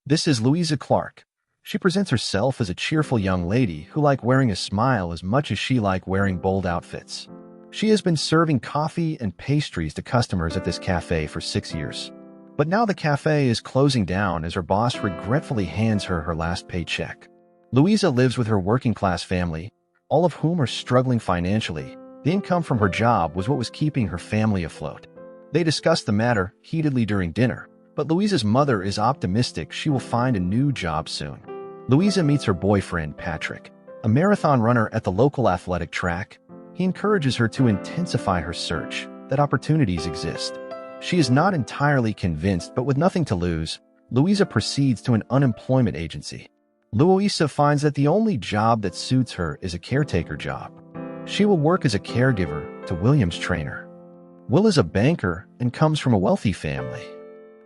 This is Louisa Clark. She presents herself as a cheerful young lady who likes wearing a smile as much as she likes wearing bold outfits. She has been serving coffee and pastries to customers at this cafe for 6 years. But now the cafe is closing down as her boss regretfully hands her her last paycheck. Louisa lives with her working-class family, all of whom are struggling financially. The income from her job was what was keeping her family afloat. They discuss the matter heatedly during dinner, but Louisa's mother is optimistic she will find a new job soon. Louisa meets her boyfriend, Patrick, a marathon runner at the local athletic track. He encourages her to intensify her search, that opportunities exist. She is not entirely convinced, but with nothing to lose, Louisa proceeds to an unemployment agency. Louisa finds that the only job that suits her is a caretaker job. She will work as a caregiver to William's trainer. Will is a banker and comes from a wealthy family.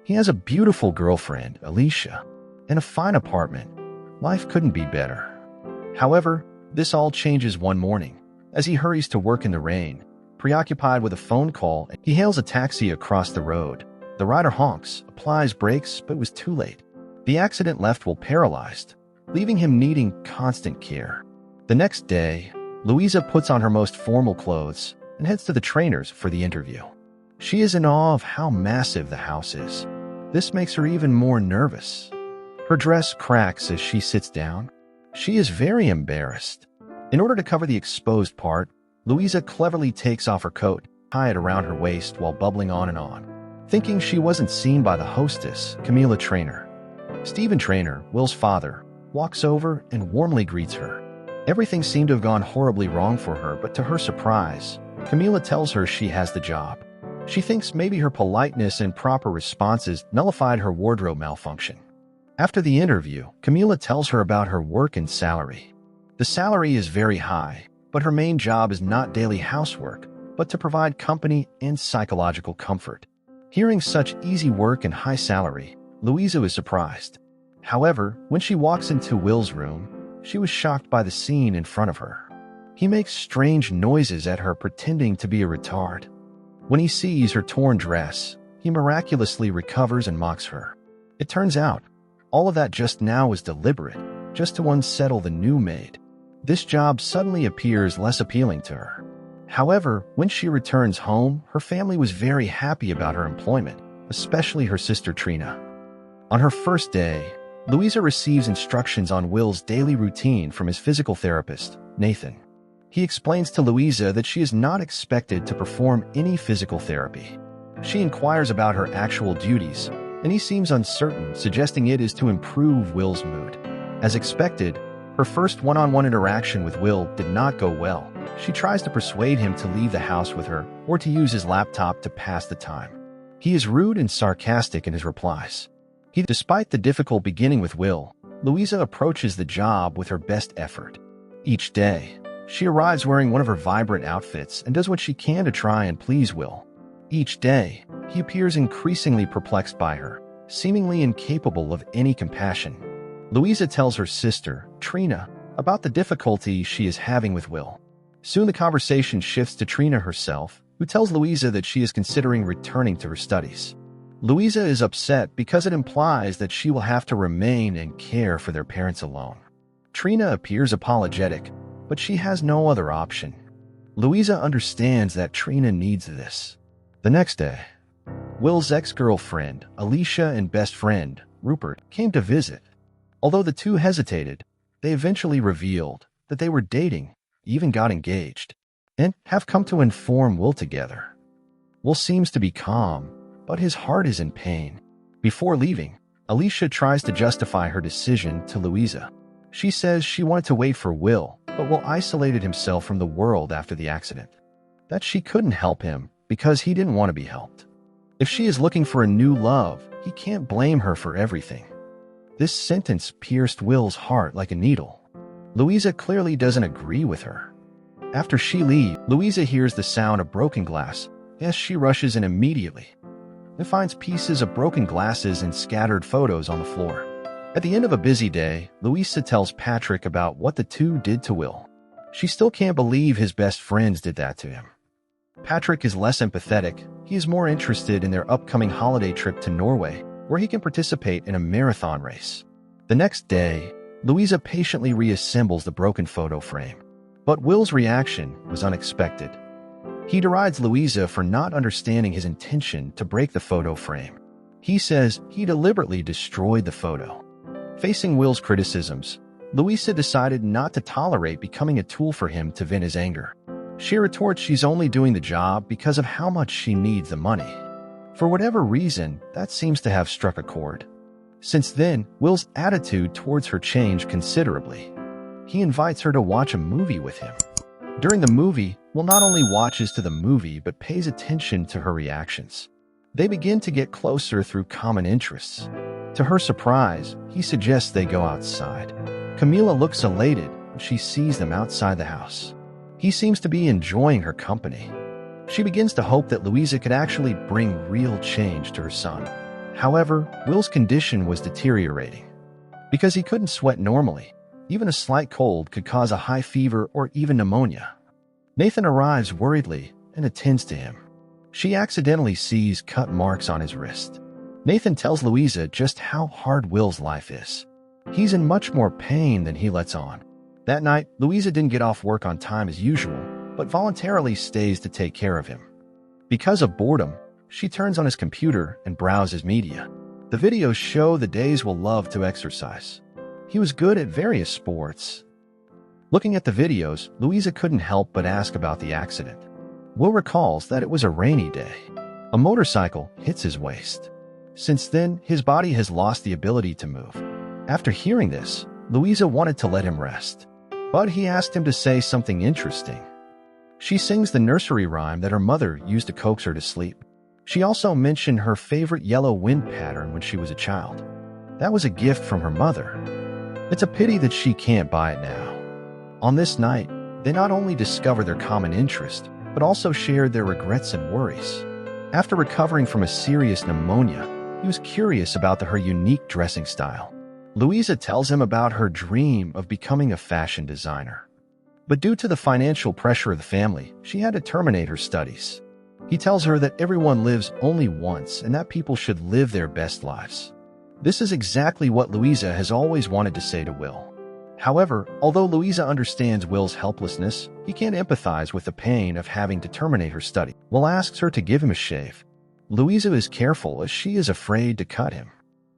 He has a beautiful girlfriend, Alicia, and a fine apartment. Life couldn't be better. However, this all changes one morning. As he hurries to work in the rain, preoccupied with a phone call, he hails a taxi across the road. The rider honks, applies brakes, but was too late. The accident left Will paralyzed, leaving him needing constant care. The next day, Louisa puts on her most formal clothes and heads to the trainer's for the interview. She is in awe of how massive the house is. This makes her even more nervous. Her dress cracks as she sits down. She is very embarrassed. In order to cover the exposed part, Louisa cleverly takes off her coat, tie it around her waist while bubbling on and on. Thinking she wasn't seen by the hostess, Camila Trainer. Stephen Trainer, Will's father, walks over and warmly greets her. Everything seemed to have gone horribly wrong for her, but to her surprise, Camila tells her she has the job. She thinks maybe her politeness and proper responses nullified her wardrobe malfunction. After the interview, Camila tells her about her work and salary. The salary is very high, but her main job is not daily housework, but to provide company and psychological comfort. Hearing such easy work and high salary, Louisa was surprised. However, when she walks into Will's room, she was shocked by the scene in front of her. He makes strange noises at her, pretending to be a retard. When he sees her torn dress, he miraculously recovers and mocks her. It turns out, all of that just now was deliberate, just to unsettle the new maid. This job suddenly appears less appealing to her. However, when she returns home, her family was very happy about her employment, especially her sister Trina. On her first day, Louisa receives instructions on Will's daily routine from his physical therapist, Nathan. He explains to Louisa that she is not expected to perform any physical therapy. She inquires about her actual duties, and he seems uncertain, suggesting it is to improve Will's mood. As expected, her first one-on-one interaction with Will did not go well. She tries to persuade him to leave the house with her or to use his laptop to pass the time. He is rude and sarcastic in his replies. Despite the difficult beginning with Will, Louisa approaches the job with her best effort. Each day, she arrives wearing one of her vibrant outfits and does what she can to try and please Will. Each day, he appears increasingly perplexed by her, seemingly incapable of any compassion. Louisa tells her sister, Trina, about the difficulty she is having with Will. Soon the conversation shifts to Trina herself, who tells Louisa that she is considering returning to her studies. Louisa is upset because it implies that she will have to remain and care for their parents alone. Trina appears apologetic, but she has no other option. Louisa understands that Trina needs this. The next day, Will's ex-girlfriend, Alicia, and best friend, Rupert, came to visit. Although the two hesitated, they eventually revealed that they were dating, even got engaged, and have come to inform Will together. Will seems to be calm, but his heart is in pain. Before leaving, Alicia tries to justify her decision to Louisa. She says she wanted to wait for Will, but Will isolated himself from the world after the accident. That she couldn't help him because he didn't want to be helped. If she is looking for a new love, he can't blame her for everything. This sentence pierced Will's heart like a needle. Louisa clearly doesn't agree with her. After she leaves, Louisa hears the sound of broken glass as she rushes in immediately and finds pieces of broken glasses and scattered photos on the floor. At the end of a busy day, Louisa tells Patrick about what the two did to Will. She still can't believe his best friends did that to him. Patrick is less empathetic. He is more interested in their upcoming holiday trip to Norway, where he can participate in a marathon race. The next day, Louisa patiently reassembles the broken photo frame. But Will's reaction was unexpected. He derides Louisa for not understanding his intention to break the photo frame. He says he deliberately destroyed the photo. Facing Will's criticisms, Louisa decided not to tolerate becoming a tool for him to vent his anger. She retorts she's only doing the job because of how much she needs the money. For whatever reason, that seems to have struck a chord. Since then, Will's attitude towards her changed considerably. He invites her to watch a movie with him. During the movie, Will not only watches to the movie but pays attention to her reactions. They begin to get closer through common interests. To her surprise, he suggests they go outside. Camila looks elated when she sees them outside the house. He seems to be enjoying her company. She begins to hope that Louisa could actually bring real change to her son. However, Will's condition was deteriorating. Because he couldn't sweat normally, even a slight cold could cause a high fever or even pneumonia. Nathan arrives worriedly and attends to him. She accidentally sees cut marks on his wrist. Nathan tells Louisa just how hard Will's life is. He's in much more pain than he lets on. That night, Louisa didn't get off work on time as usual, but voluntarily stays to take care of him. Because of boredom, she turns on his computer and browses media. The videos show the days Will loved to exercise. He was good at various sports. Looking at the videos, Louisa couldn't help but ask about the accident. Will recalls that it was a rainy day. A motorcycle hits his waist. Since then, his body has lost the ability to move. After hearing this, Louisa wanted to let him rest, but he asked him to say something interesting. She sings the nursery rhyme that her mother used to coax her to sleep. She also mentioned her favorite yellow wind pattern when she was a child. That was a gift from her mother. It's a pity that she can't buy it now. On this night, they not only discover their common interest, but also shared their regrets and worries. After recovering from a serious pneumonia, he was curious about her unique dressing style. Louisa tells him about her dream of becoming a fashion designer. But due to the financial pressure of the family, she had to terminate her studies. He tells her that everyone lives only once and that people should live their best lives. This is exactly what Louisa has always wanted to say to Will. However, although Louisa understands Will's helplessness, he can't empathize with the pain of having to terminate her study. Will asks her to give him a shave. Louisa is careful as she is afraid to cut him.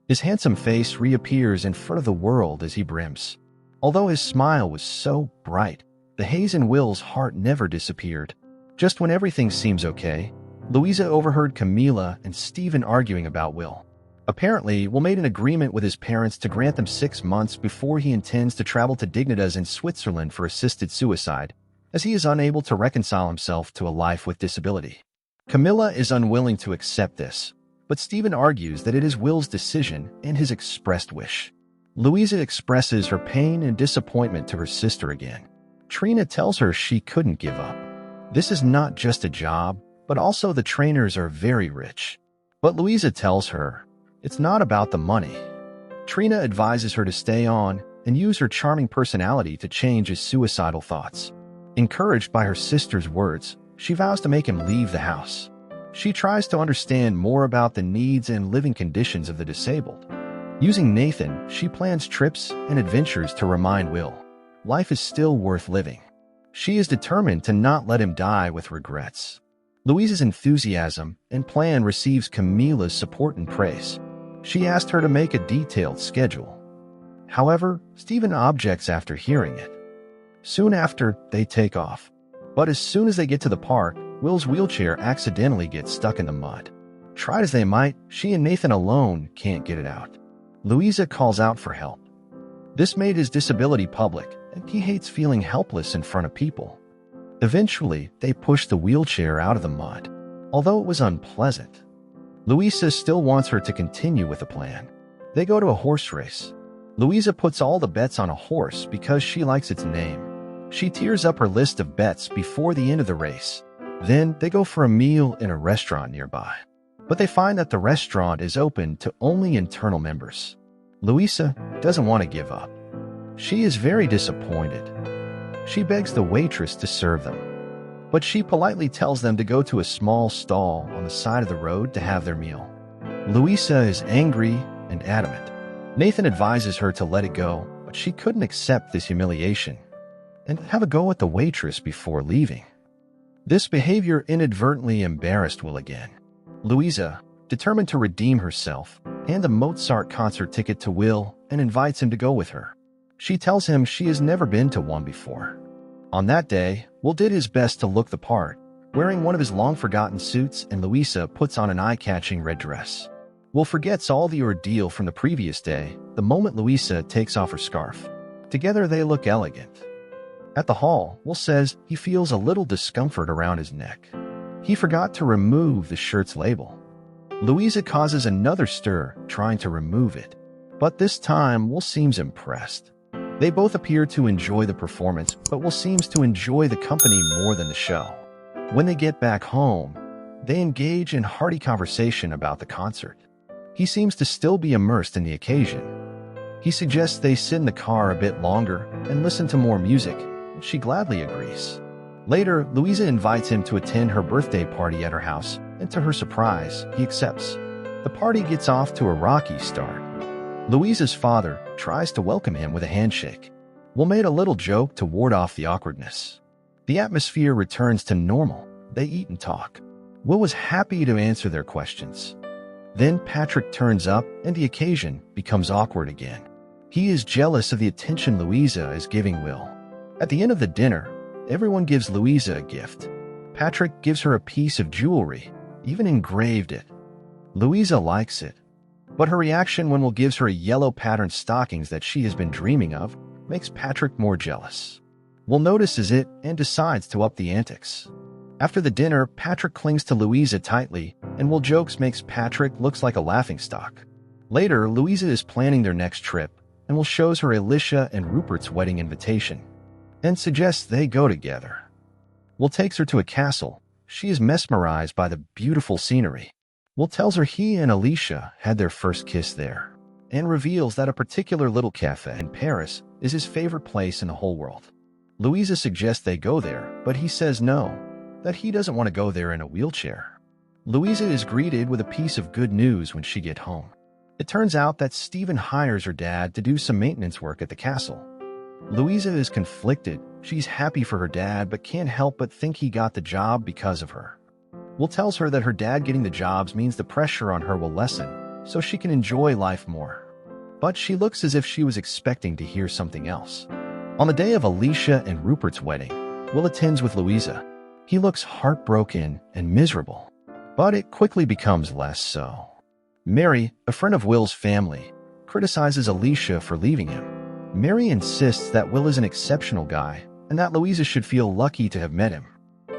His handsome face reappears in front of the world as he brims. Although his smile was so bright, the haze in Will's heart never disappeared. Just when everything seems okay, Louisa overheard Camila and Stephen arguing about Will. Apparently, Will made an agreement with his parents to grant them 6 months before he intends to travel to Dignitas in Switzerland for assisted suicide, as he is unable to reconcile himself to a life with disability. Camila is unwilling to accept this, but Stephen argues that it is Will's decision and his expressed wish. Louisa expresses her pain and disappointment to her sister again. Trina tells her she couldn't give up. This is not just a job, but also the trainers are very rich. But Louisa tells her it's not about the money. Trina advises her to stay on and use her charming personality to change his suicidal thoughts. Encouraged by her sister's words, she vows to make him leave the house. She tries to understand more about the needs and living conditions of the disabled. Using Nathan, she plans trips and adventures to remind Will life is still worth living. She is determined to not let him die with regrets. Louisa's enthusiasm and plan receives Camila's support and praise. She asked her to make a detailed schedule. However, Stephen objects after hearing it. Soon after, they take off. But as soon as they get to the park, Will's wheelchair accidentally gets stuck in the mud. Tried as they might, she and Nathan alone can't get it out. Louisa calls out for help. This made his disability public, and he hates feeling helpless in front of people. Eventually, they push the wheelchair out of the mud, although it was unpleasant. Louisa still wants her to continue with the plan. They go to a horse race. Louisa puts all the bets on a horse because she likes its name. She tears up her list of bets before the end of the race. Then they go for a meal in a restaurant nearby. But they find that the restaurant is open to only internal members. Louisa doesn't want to give up. She is very disappointed. She begs the waitress to serve them, but she politely tells them to go to a small stall on the side of the road to have their meal. Louisa is angry and adamant. Nathan advises her to let it go, but she couldn't accept this humiliation and have a go at the waitress before leaving. This behavior inadvertently embarrassed Will again. Louisa, determined to redeem herself, hands a Mozart concert ticket to Will and invites him to go with her. She tells him she has never been to one before. On that day, Will did his best to look the part, wearing one of his long-forgotten suits, and Louisa puts on an eye-catching red dress. Will forgets all the ordeal from the previous day the moment Louisa takes off her scarf. Together they look elegant. At the hall, Will says he feels a little discomfort around his neck. He forgot to remove the shirt's label. Louisa causes another stir, trying to remove it. But this time, Will seems impressed. They both appear to enjoy the performance, but Will seems to enjoy the company more than the show. When they get back home, they engage in hearty conversation about the concert. He seems to still be immersed in the occasion. He suggests they sit in the car a bit longer and listen to more music, and she gladly agrees. Later, Louisa invites him to attend her birthday party at her house, and to her surprise, he accepts. The party gets off to a rocky start. Louisa's father tries to welcome him with a handshake. Will made a little joke to ward off the awkwardness. The atmosphere returns to normal. They eat and talk. Will was happy to answer their questions. Then Patrick turns up and the occasion becomes awkward again. He is jealous of the attention Louisa is giving Will. At the end of the dinner, everyone gives Louisa a gift. Patrick gives her a piece of jewelry, even engraved it. Louisa likes it, but her reaction when Will gives her a yellow patterned stockings that she has been dreaming of makes Patrick more jealous. Will notices it and decides to up the antics. After the dinner, Patrick clings to Louisa tightly, and Will jokes makes Patrick looks like a laughingstock. Later, Louisa is planning their next trip, and Will shows her Alicia and Rupert's wedding invitation, and suggests they go together. Will takes her to a castle. She is mesmerized by the beautiful scenery. Will tells her he and Alicia had their first kiss there, and reveals that a particular little cafe in Paris is his favorite place in the whole world. Louisa suggests they go there, but he says no, that he doesn't want to go there in a wheelchair. Louisa is greeted with a piece of good news when she gets home. It turns out that Stephen hires her dad to do some maintenance work at the castle. Louisa is conflicted. She's happy for her dad, but can't help but think he got the job because of her. Will tells her that her dad getting the jobs means the pressure on her will lessen, so she can enjoy life more. But she looks as if she was expecting to hear something else. On the day of Alicia and Rupert's wedding, Will attends with Louisa. He looks heartbroken and miserable, but it quickly becomes less so. Mary, a friend of Will's family, criticizes Alicia for leaving him. Mary insists that Will is an exceptional guy and that Louisa should feel lucky to have met him.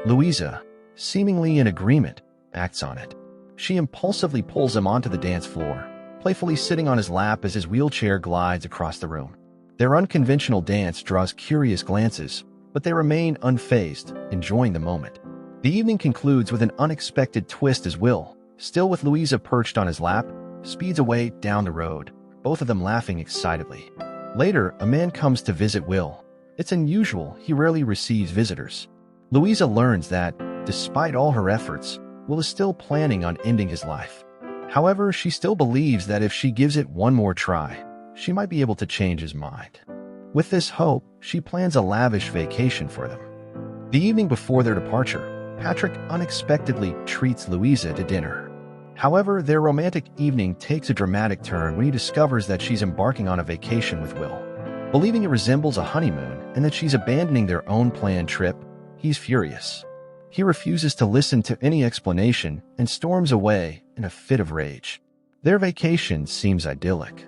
Louisa, seemingly in agreement, acts on it. She impulsively pulls him onto the dance floor, playfully sitting on his lap as his wheelchair glides across the room. Their unconventional dance draws curious glances, but they remain unfazed, enjoying the moment. The evening concludes with an unexpected twist as Will, still with Louisa perched on his lap, speeds away down the road, both of them laughing excitedly. Later, a man comes to visit Will. It's unusual, he rarely receives visitors. Louisa learns that, despite all her efforts, Will is still planning on ending his life. However, she still believes that if she gives it one more try, she might be able to change his mind. With this hope, she plans a lavish vacation for them. The evening before their departure, Patrick unexpectedly treats Louisa to dinner. However, their romantic evening takes a dramatic turn when he discovers that she's embarking on a vacation with Will. Believing it resembles a honeymoon and that she's abandoning their own planned trip, he's furious. He refuses to listen to any explanation and storms away in a fit of rage. Their vacation seems idyllic.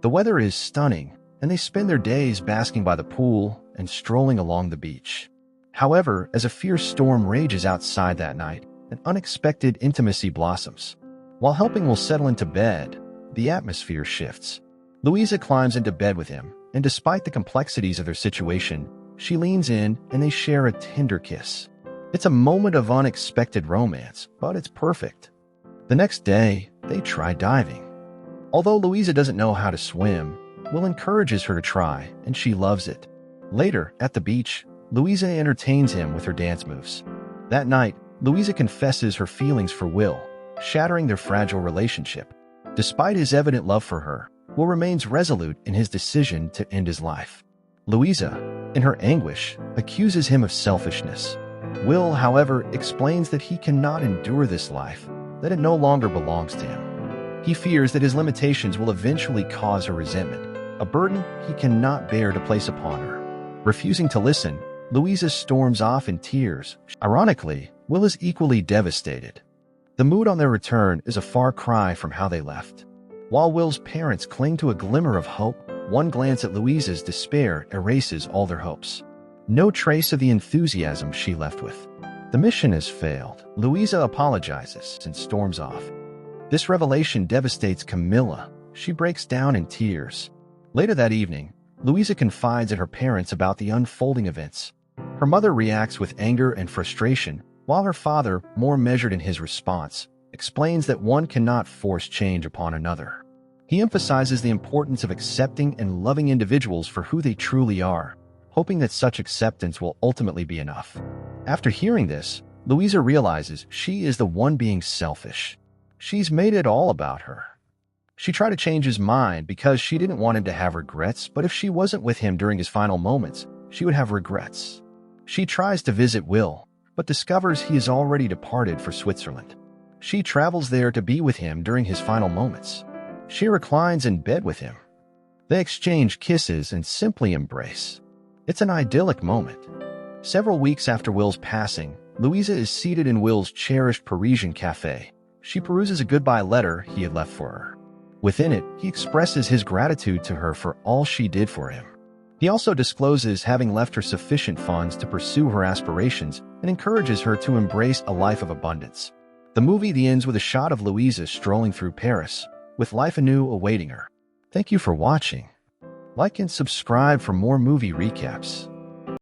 The weather is stunning, and they spend their days basking by the pool and strolling along the beach. However, as a fierce storm rages outside that night, an unexpected intimacy blossoms. While helping Will settle into bed, the atmosphere shifts. Louisa climbs into bed with him, and despite the complexities of their situation, she leans in and they share a tender kiss. It's a moment of unexpected romance, but it's perfect. The next day, they try diving. Although Louisa doesn't know how to swim, Will encourages her to try, and she loves it. Later, at the beach, Louisa entertains him with her dance moves. That night, Louisa confesses her feelings for Will, shattering their fragile relationship. Despite his evident love for her, Will remains resolute in his decision to end his life. Louisa, in her anguish, accuses him of selfishness. Will, however, explains that he cannot endure this life, that it no longer belongs to him. He fears that his limitations will eventually cause her resentment, a burden he cannot bear to place upon her. Refusing to listen, Louisa storms off in tears. Ironically, Will is equally devastated. The mood on their return is a far cry from how they left. While Will's parents cling to a glimmer of hope, one glance at Louisa's despair erases all their hopes. No trace of the enthusiasm she left with. The mission has failed. Louisa apologizes and storms off. This revelation devastates Camilla. She breaks down in tears. Later that evening, Louisa confides in her parents about the unfolding events. Her mother reacts with anger and frustration, while her father, more measured in his response, explains that one cannot force change upon another. He emphasizes the importance of accepting and loving individuals for who they truly are, hoping that such acceptance will ultimately be enough. After hearing this, Louisa realizes she is the one being selfish. She's made it all about her. She tried to change his mind because she didn't want him to have regrets, but if she wasn't with him during his final moments, she would have regrets. She tries to visit Will, but discovers he has already departed for Switzerland. She travels there to be with him during his final moments. She reclines in bed with him. They exchange kisses and simply embrace. It's an idyllic moment. Several weeks after Will's passing, Louisa is seated in Will's cherished Parisian cafe. She peruses a goodbye letter he had left for her. Within it, he expresses his gratitude to her for all she did for him. He also discloses having left her sufficient funds to pursue her aspirations and encourages her to embrace a life of abundance. The movie ends with a shot of Louisa strolling through Paris, with life anew awaiting her. Thank you for watching. Like and subscribe for more movie recaps.